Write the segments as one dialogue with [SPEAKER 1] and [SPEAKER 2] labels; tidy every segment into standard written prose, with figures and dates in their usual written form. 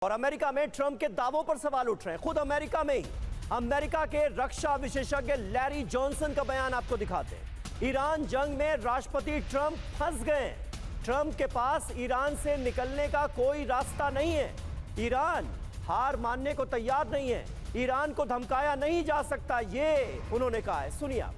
[SPEAKER 1] और अमेरिका में ट्रंप के दावों पर सवाल उठ रहे हैं। खुद अमेरिका में ही अमेरिका के रक्षा विशेषज्ञ लैरी जॉनसन का बयान आपको दिखाते हैं। ईरान जंग में राष्ट्रपति ट्रंप फंस गए। ट्रंप के पास ईरान से निकलने का कोई रास्ता नहीं है। ईरान हार मानने को तैयार नहीं है। ईरान को धमकाया नहीं जा सकता, ये उन्होंने कहा है। सुनिए आप।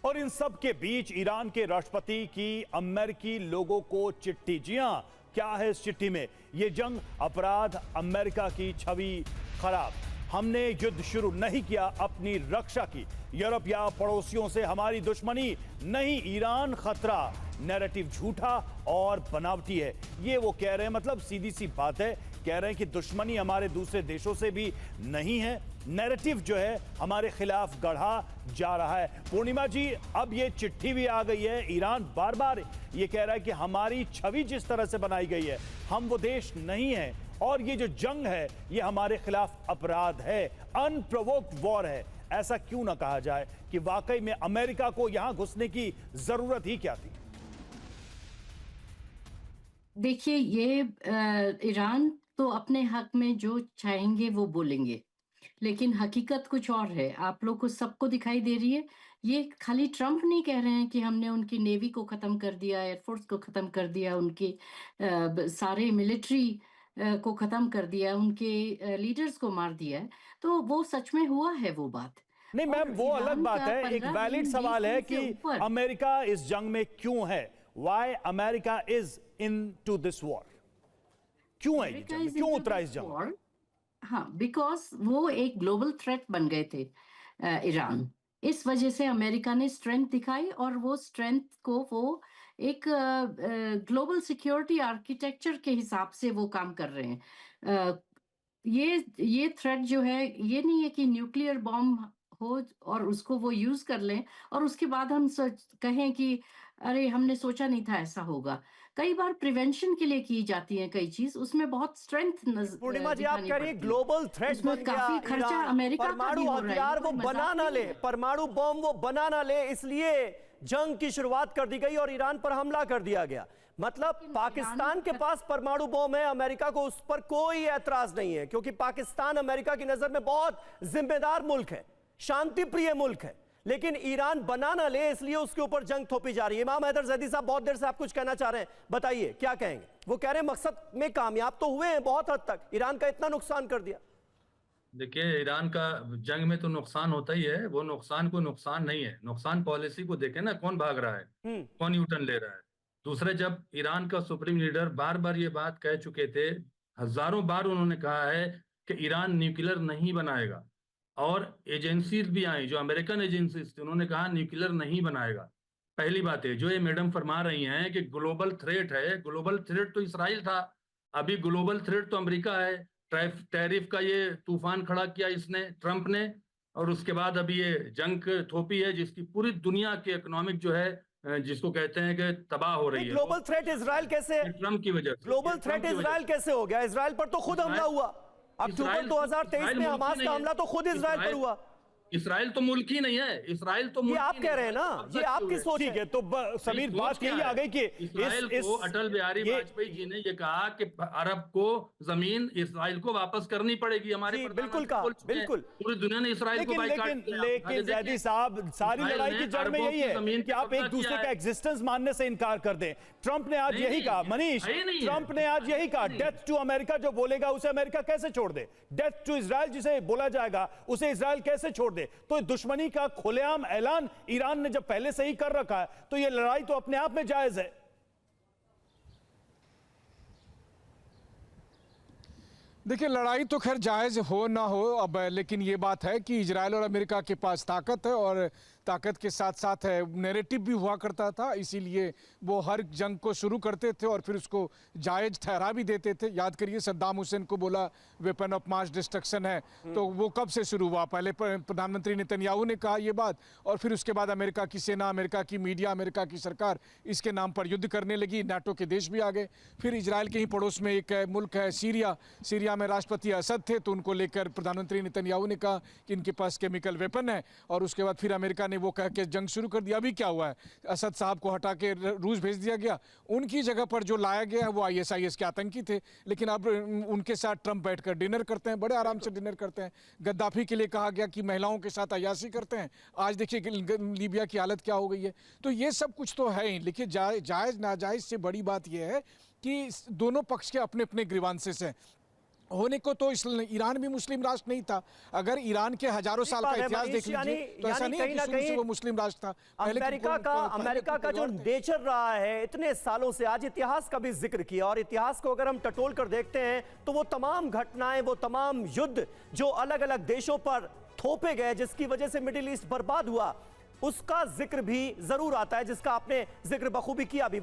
[SPEAKER 2] और इन सब के बीच ईरान के राष्ट्रपति की अमेरिकी लोगों को चिट्ठी। जी हां, क्या है इस चिट्ठी में? यह जंग अपराध, अमेरिका की छवि खराब। हमने युद्ध शुरू नहीं किया, अपनी रक्षा की। यूरोप या पड़ोसियों से हमारी दुश्मनी नहीं, ईरान खतरा। नैरेटिव झूठा और बनावटी है, ये वो कह रहे हैं। मतलब सीधी सी बात है, कह रहे हैं कि दुश्मनी हमारे दूसरे देशों से भी नहीं है। नैरेटिव जो है हमारे खिलाफ गढ़ा जा रहा है। पूर्णिमा जी, अब ये चिट्ठी भी आ गई है। ईरान बार बार ये कह रहा है कि हमारी छवि जिस तरह से बनाई गई है, हम वो देश नहीं है, और ये जो जंग है ये हमारे खिलाफ अपराध है, अनप्रोवोक्ड वॉर है। ऐसा क्यों ना कहा जाए कि वाकई में अमेरिका को यहां घुसने की जरूरत ही क्या थी?
[SPEAKER 3] देखिए, ये ईरान तो अपने हक में जो चाहेंगे वो बोलेंगे, लेकिन हकीकत कुछ और है। आप लोग को सबको दिखाई दे रही है। ये खाली ट्रंप नहीं कह रहे हैं कि हमने उनकी नेवी को खत्म कर दिया, एयरफोर्स को खत्म कर दिया, उनकी सारे मिलिट्री को खत्म कर दिया, उनके लीडर्स को मार दिया है। तो वो सच में हुआ है वो बात।
[SPEAKER 2] नहीं मैम, वो अलग बात है। एक वैलिड सवाल है कि अमेरिका इस जंग में क्यों है। Why America is into this war? क्यों है ये जंग, क्यों उतरा इस जंग?
[SPEAKER 3] हाँ, बिकॉज वो एक ग्लोबल थ्रेट बन गए थे ईरान। इस वजह से अमेरिका ने स्ट्रेंथ दिखाई, और वो स्ट्रेंथ को वो एक ग्लोबल सिक्योरिटी आर्किटेक्चर के हिसाब से वो काम कर रहे हैं। ये थ्रेट जो है, ये नहीं है कि न्यूक्लियर बॉम्ब हो और उसको वो यूज कर लें और उसके बाद हम कहें कि अरे हमने सोचा नहीं था ऐसा होगा। कई बार प्रिवेंशन के लिए की जाती है कई चीज, उसमें बहुत स्ट्रेंथ
[SPEAKER 1] पूर्णिमा जी, आप कह रही है ग्लोबल थ्रेट बन गया,
[SPEAKER 3] काफी खर्चा अमेरिका का भी
[SPEAKER 1] परमाणु
[SPEAKER 3] हो रहा है।
[SPEAKER 1] हथियार वो बना ना ले, परमाणु बम वो बना ना ले, इसलिए जंग की शुरुआत कर दी गई और ईरान पर हमला कर दिया गया। मतलब पाकिस्तान के पास परमाणु बम है, अमेरिका को उस पर कोई ऐतराज नहीं है, क्योंकि पाकिस्तान अमेरिका की नजर में बहुत जिम्मेदार मुल्क है, शांति प्रिय मुल्क है। लेकिन ईरान बना ना ले, इसलिए उसके ऊपर जंग थोपी जा रही है। इमाम हैदर जैदी साहब, बहुत देर से आप कुछ कहना चाह रहे हैं, बताइए क्या कहेंगे? वो कह रहे हैं मकसद में कामयाब तो हुए हैं बहुत हद तक, ईरान का इतना नुकसान कर दिया।
[SPEAKER 4] देखिए, ईरान का जंग में तो नुकसान होता ही है। वो नुकसान को नुकसान नहीं है, नुकसान पॉलिसी को देखे ना, कौन भाग रहा है, कौन यूटर्न ले रहा है। दूसरे, जब ईरान का सुप्रीम लीडर बार बार ये बात कह चुके थे, हजारों बार उन्होंने कहा है कि ईरान न्यूक्लियर नहीं बनाएगा, और एजेंसीज भी आई, जो अमेरिकन एजेंसीज थी, उन्होंने कहा न्यूक्लियर नहीं बनाएगा। पहली बात है, जो ये मैडम फरमा रही हैं कि ग्लोबल थ्रेट है, ग्लोबल थ्रेट तो इसराइल था, अभी ग्लोबल थ्रेट तो अमेरिका है। टैरिफ का ये तूफान खड़ा किया इसने, ट्रंप ने, और उसके बाद अभी ये जंग थोपी है जिसकी पूरी दुनिया की इकोनॉमिक जो है, जिसको कहते हैं कि तबाह हो रही है।
[SPEAKER 1] ग्लोबल थ्रेट इजराइल कैसे,
[SPEAKER 4] ट्रंप की वजह से
[SPEAKER 1] ग्लोबल थ्रेट इजराइल कैसे हो गया? इजराइल पर तो खुद हमला हुआ। अक्टूबर 2023 में हमास का हमला तो खुद इजराइल पर हुआ।
[SPEAKER 4] इसराइल तो मुल्क ही नहीं है, इसराइल तो मुल्क
[SPEAKER 1] ये आप कह रहे हैं ना, ये आपकी सोच है।
[SPEAKER 2] ठीक है, तो समीर, बात यही आ गई कि
[SPEAKER 4] इसराइल को अटल बिहारी वाजपेयी जी ने ये कहा कि अरब को जमीन इसराइल को वापस करनी पड़ेगी। हमारे
[SPEAKER 1] बिल्कुल कहा, बिल्कुल,
[SPEAKER 4] पूरी दुनिया ने इसराइल को बाइकाट किया।
[SPEAKER 2] लेकिन जैदी साहब, सारी लड़ाई की जड़ में यही है कि आप एक दूसरे का एग्जिस्टेंस मानने से इनकार कर दें। ट्रंप ने आज यही कहा, मनीष, ट्रंप ने आज यही कहा, डेथ टू अमेरिका जो बोलेगा उसे अमेरिका कैसे छोड़ दे, डेथ टू इजराइल जिसे बोला जाएगा उसे इजराइल कैसे छोड़ दे। तो दुश्मनी का खुलेआम ऐलान ईरान ने जब पहले से ही कर रखा है, तो यह लड़ाई तो अपने आप में जायज है।
[SPEAKER 5] देखिए, लड़ाई तो खैर जायज हो ना हो अब, लेकिन ये बात है कि इजराइल और अमेरिका के पास ताकत है, और ताकत के साथ साथ नैरेटिव भी हुआ करता था, इसीलिए वो हर जंग को शुरू करते थे और फिर उसको जायज ठहरा भी देते थे। याद करिए, सद्दाम हुसैन को बोला वेपन ऑफ मास डिस्ट्रक्शन है, तो वो कब से शुरू हुआ? पहले प्रधानमंत्री नेतन्याहू ने कहा ये बात, और फिर उसके बाद अमेरिका की सेना, अमेरिका की मीडिया, अमेरिका की सरकार इसके नाम पर युद्ध करने लगी। नाटो के देश भी आ गए। फिर इजराइल के ही पड़ोस में एक मुल्क है सीरिया, सीरिया में राष्ट्रपति असद थे, तो उनको लेकर प्रधानमंत्री नेतन्याहू ने कहा कि इनके पास केमिकल वेपन है, और उसके बाद फिर अमेरिका ने वो कह के जंग शुरू कर दिया। अभी क्या हुआ है, असद साहब को हटा के रूस भेज दिया गया, उनकी जगह पर जो लाया गया है वो ISIS के आतंकी थे, लेकिन अब उनके साथ ट्रंप बैठकर डिनर करते हैं, बड़े आराम से डिनर करते हैं। गद्दाफी के लिए कहा गया कि महिलाओं के साथ अय्याशी करते हैं, आज देखिए लीबिया की हालत क्या हो गई है। तो ये सब कुछ तो है ही, लेकिन जायज़ नाजायज़ से बड़ी बात यह है कि दोनों पक्ष के अपने अपने ग्रीवांसेस हैं। होने को तो ईरान भी मुस्लिम राष्ट्र नहीं था। अगर ईरान के हजारों साल का इतिहास देख लीजिए तो ऐसा नहीं है कि शुरू से वो मुस्लिम राष्ट्र था।
[SPEAKER 1] अमेरिका का जो नेचर रहा है इतने सालों से, आज इतिहास का भी जिक्र किया, और इतिहास को अगर हम टटोल कर देखते हैं तो वो तमाम घटनाएं, वो तमाम युद्ध जो अलग अलग देशों पर थोपे गए, जिसकी वजह से मिडिल ईस्ट बर्बाद हुआ, उसका जिक्र भी जरूर आता है, जिसका आपने जिक्र बखूबी किया भी।